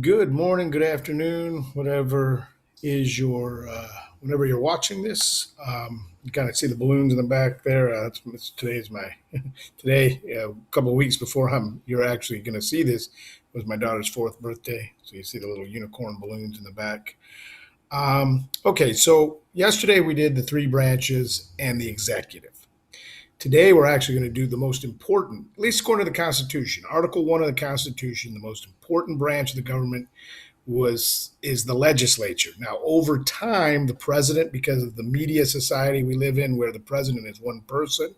Good morning, good afternoon, whatever is your whenever you're watching this. You kind of see the balloons in the back there. Today's my today. A couple of weeks before you're actually going to see this was my daughter's fourth birthday. So you see the little unicorn balloons in the back. Okay, so yesterday we did the three branches and the executive. Today, we're actually going to do the most important, at least according to the Constitution, Article 1 of the Constitution, the most important branch of the government is the legislature. Now, over time, the president, because of the media society we live in, where the president is one person,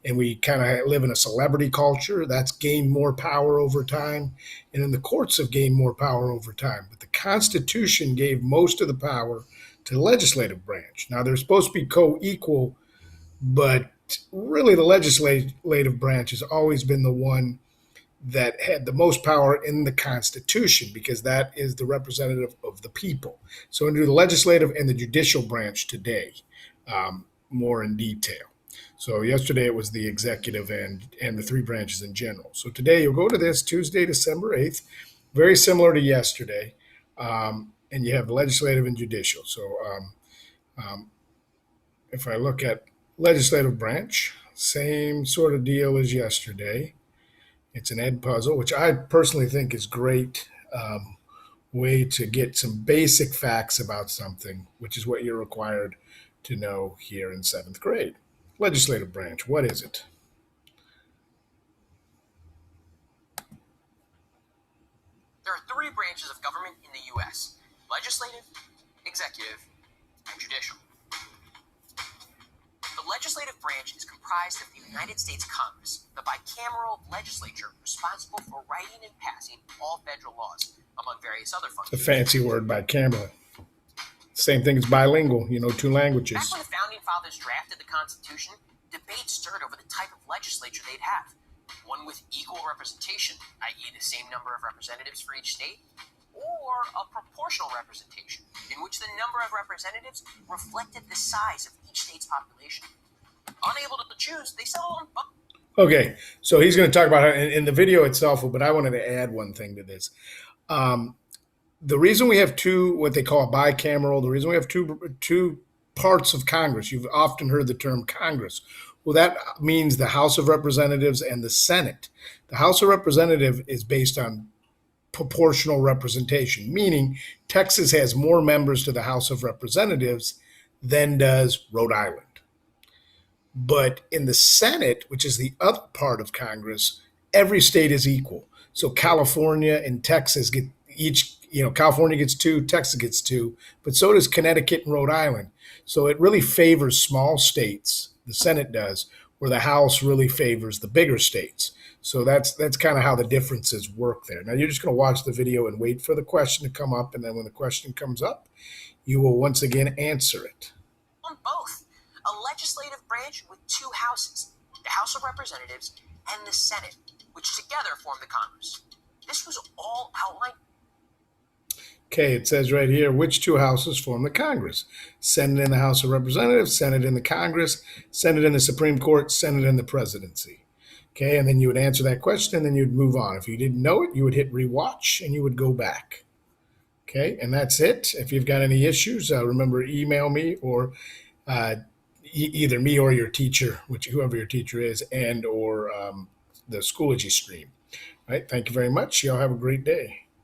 and we kind of live in a celebrity culture, that's gained more power over time, and then the courts have gained more power over time. But the Constitution gave most of the power to the legislative branch. Now, they're supposed to be co-equal, but really the legislative branch has always been the one that had the most power in the Constitution because that is the representative of the people. So, we're going to do the legislative and the judicial branch today, more in detail. So, yesterday it was the executive and the three branches in general. So, today you'll go to this Tuesday, December 8th, very similar to yesterday, and you have the legislative and judicial. So, if I look at legislative branch, same sort of deal as yesterday. It's an Ed puzzle, which I personally think is great way to get some basic facts about something, which is what you're required to know here in seventh grade. Legislative branch, what is it? There are three branches of government in the U.S. legislative, executive, and judicial. The legislative branch is comprised of the United States Congress, the bicameral legislature responsible for writing and passing all federal laws, among various other It's a functions. fancy word, bicameral. Same thing as bilingual, two languages. Back when the Founding Fathers drafted the Constitution, debate stirred over the type of legislature they'd have. One with equal representation, i.e. the same number of representatives for each state, or a proportional representation, in which the number of representatives reflected the size of each state's population. Unable to choose, they settled on both. Okay, so he's going to talk about it in the video itself, but I wanted to add one thing to this. The reason we have two, what they call a bicameral, the reason we have two parts of Congress, you've often heard the term Congress. Well, that means the House of Representatives and the Senate. The House of Representatives is based on proportional representation, meaning Texas has more members to the House of Representatives than does Rhode Island. But in the Senate, which is the other part of Congress, every state is equal. So California and Texas get each, California gets two, Texas gets two, but so does Connecticut and Rhode Island. So it really favors small states, the Senate does, where the House really favors the bigger states. So that's kind of how the differences work there. Now you're just going to watch the video and wait for the question to come up, and then when the question comes up, you will once again answer it. On both. A legislative branch with two houses, the House of Representatives and the Senate, which together form the Congress. This was all outlined. Okay, it says right here, which two houses form the Congress? Senate in the House of Representatives, Senate in the Congress, Senate in the Supreme Court, Senate in the presidency. Okay, and then you would answer that question and then you'd move on. If you didn't know it, you would hit rewatch and you would go back. Okay, and that's it. If you've got any issues, remember email me or either me or your teacher, whoever your teacher is, and or the Schoology stream. All right, thank you very much. Y'all have a great day.